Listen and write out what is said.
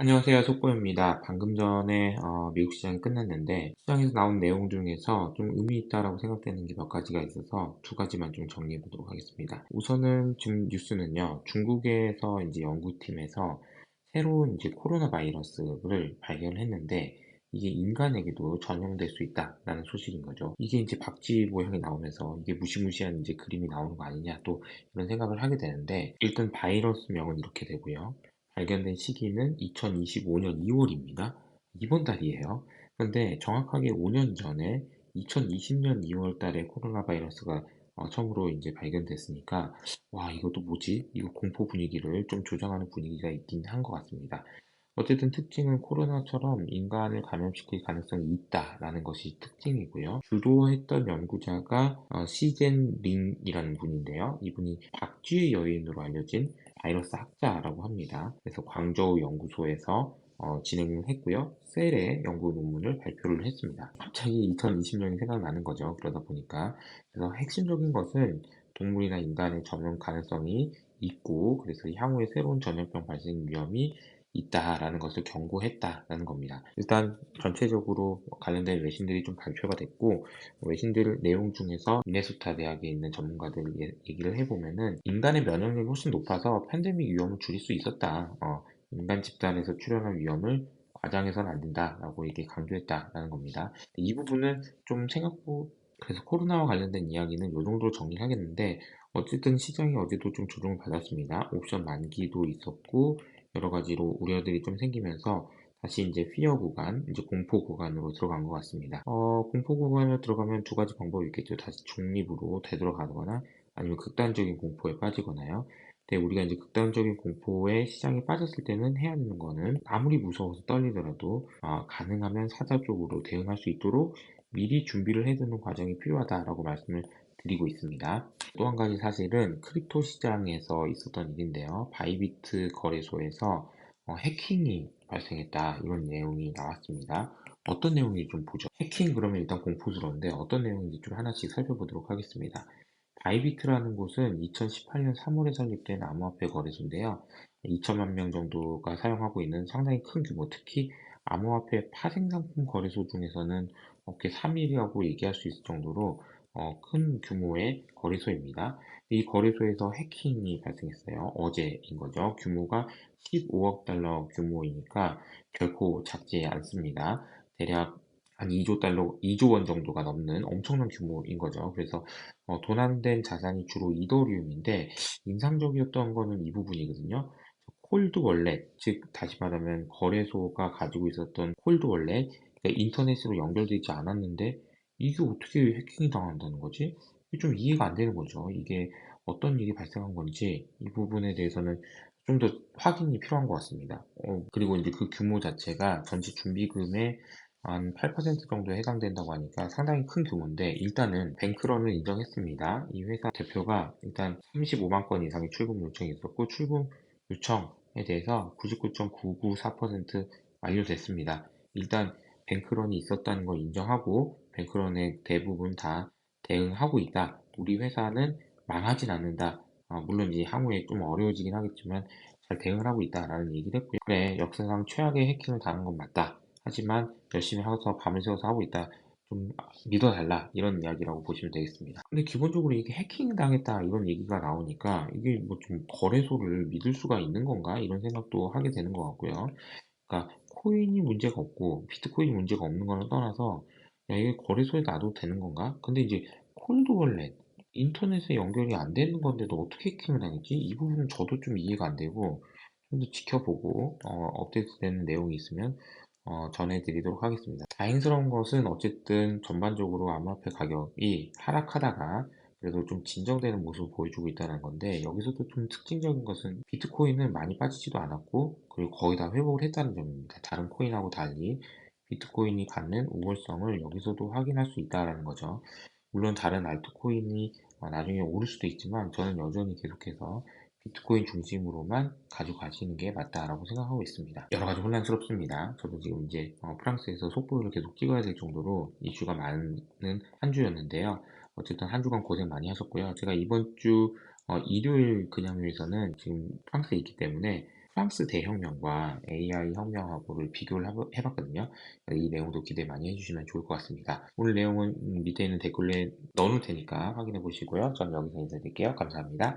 안녕하세요. 속보입니다. 방금 전에 미국 시장이 끝났는데 시장에서 나온 내용 중에서 좀 의미 있다라고 생각되는 게 몇 가지가 있어서 두 가지만 좀 정리해 보도록 하겠습니다. 우선은 지금 뉴스는요. 중국에서 이제 연구팀에서 새로운 이제 코로나 바이러스를 발견했는데 이게 인간에게도 전염될 수 있다라는 소식인 거죠. 이게 이제 박쥐 모양이 나오면서 이게 무시무시한 이제 그림이 나오는 거 아니냐 또 이런 생각을 하게 되는데 일단 바이러스명은 이렇게 되고요. 발견된 시기는 2025년 2월입니다. 이번 달이에요. 그런데 정확하게 5년 전에 2020년 2월 달에 코로나 바이러스가 처음으로 이제 발견됐으니까 와 이것도 뭐지? 이거 공포 분위기를 좀 조장하는 분위기가 있긴 한 것 같습니다. 어쨌든 특징은 코로나처럼 인간을 감염시킬 가능성이 있다라는 것이 특징이고요. 주도했던 연구자가 시젠 링이라는 분인데요. 이분이 박쥐의 여인으로 알려진 바이러스 학자라고 합니다. 그래서 광저우 연구소에서 진행을 했고요. 셀의 연구 논문을 발표를 했습니다. 갑자기 2020년이 생각나는 거죠. 그러다 보니까. 그래서 핵심적인 것은 동물이나 인간의 전염 가능성이 있고, 그래서 향후에 새로운 전염병 발생 위험이 있다라는 것을 경고했다라는 겁니다. 일단 전체적으로 관련된 외신들이 좀 발표가 됐고, 외신들 내용 중에서 미네소타 대학에 있는 전문가들 얘기를 해보면은 인간의 면역력이 훨씬 높아서 팬데믹 위험을 줄일 수 있었다. 인간 집단에서 출현할 위험을 과장해서는 안 된다라고 이게 강조했다라는 겁니다. 이 부분은 좀 생각보 그래서 코로나와 관련된 이야기는 이 정도로 정리하겠는데 어쨌든 시장이 어제도 좀 조정을 받았습니다. 옵션 만기도 있었고 여러 가지로 우려들이 좀 생기면서 다시 이제 피어 구간, 이제 공포 구간으로 들어간 것 같습니다. 공포 구간으로 들어가면 두 가지 방법이 있겠죠. 다시 중립으로 되돌아가거나 아니면 극단적인 공포에 빠지거나요. 근데 우리가 이제 극단적인 공포에 시장에 빠졌을 때는 해야 되는 거는 아무리 무서워서 떨리더라도 가능하면 사자적으로 대응할 수 있도록 미리 준비를 해두는 과정이 필요하다라고 말씀을 드리고 있습니다. 또 한 가지 사실은 크립토 시장에서 있었던 일인데요. 바이비트 거래소에서 해킹이 발생했다 이런 내용이 나왔습니다. 어떤 내용인지 좀 보죠. 해킹 그러면 일단 공포스러운데 어떤 내용인지 좀 하나씩 살펴보도록 하겠습니다. 바이비트라는 곳은 2018년 3월에 설립된 암호화폐 거래소인데요. 2천만 명 정도가 사용하고 있는 상당히 큰 규모, 특히 암호화폐 파생상품 거래소 중에서는 업계 3위라고 얘기할 수 있을 정도로 큰 규모의 거래소입니다. 이 거래소에서 해킹이 발생했어요. 어제인 거죠. 규모가 15억 달러 규모이니까 결코 작지 않습니다. 대략 한 2조 달러, 2조 원 정도가 넘는 엄청난 규모인 거죠. 그래서 도난된 자산이 주로 이더리움인데 인상적이었던 거는 이 부분이거든요. 콜드 월렛, 즉 다시 말하면 거래소가 가지고 있었던 콜드 월렛, 그러니까 인터넷으로 연결되지 않았는데 이게 어떻게 해킹이 당한다는 거지? 이게 좀 이해가 안 되는 거죠. 이게 어떤 일이 발생한 건지 이 부분에 대해서는 좀 더 확인이 필요한 것 같습니다. 그리고 이제 그 규모 자체가 전체 준비금의 한 8% 정도에 해당된다고 하니까 상당히 큰 규모인데 일단은 뱅크런을 인정했습니다. 이 회사 대표가 일단 35만 건 이상의 출금 요청이 있었고 출금 요청에 대해서 99.994% 완료됐습니다. 일단 뱅크런이 있었다는 걸 인정하고 뱅크런의 대부분 다 대응하고 있다. 우리 회사는 망하진 않는다. 물론 이제 향후에 좀 어려워지긴 하겠지만 잘 대응을 하고 있다라는 얘기를 했고요. 그래, 역사상 최악의 해킹을 당한 건 맞다. 하지만 열심히 하고서 밤을 새워서 하고 있다. 좀 믿어달라. 이런 이야기라고 보시면 되겠습니다. 근데 기본적으로 이게 해킹 당했다. 이런 얘기가 나오니까 이게 뭐 좀 거래소를 믿을 수가 있는 건가? 이런 생각도 하게 되는 것 같고요. 그러니까 코인이 문제가 없고 비트코인이 문제가 없는 거는 떠나서 야, 이게 거래소에 놔도 되는 건가? 근데 이제 콜드 월렛 인터넷에 연결이 안 되는 건데도 어떻게 해킹을 당했지? 이 부분은 저도 좀 이해가 안 되고 좀 더 지켜보고 업데이트되는 내용이 있으면 전해드리도록 하겠습니다. 다행스러운 것은 어쨌든 전반적으로 암호화폐 가격이 하락하다가 그래도 좀 진정되는 모습을 보여주고 있다는 건데 여기서도 좀 특징적인 것은 비트코인은 많이 빠지지도 않았고 그리고 거의 다 회복을 했다는 점입니다. 다른 코인하고 달리 비트코인이 갖는 우월성을 여기서도 확인할 수 있다는 거죠. 물론 다른 알트코인이 나중에 오를 수도 있지만 저는 여전히 계속해서 비트코인 중심으로만 가져가시는 게 맞다라고 생각하고 있습니다. 여러 가지 혼란스럽습니다. 저도 지금 이제 프랑스에서 속보를 계속 찍어야 될 정도로 이슈가 많은 한 주였는데요. 어쨌든 한 주간 고생 많이 하셨고요. 제가 이번 주 일요일 근양요에서는 지금 프랑스에 있기 때문에 프랑스 대혁명과 AI 혁명하고를 비교를 해봤거든요. 이 내용도 기대 많이 해주시면 좋을 것 같습니다. 오늘 내용은 밑에 있는 댓글에 넣어놓을 테니까 확인해 보시고요. 저는 여기서 인사드릴게요. 감사합니다.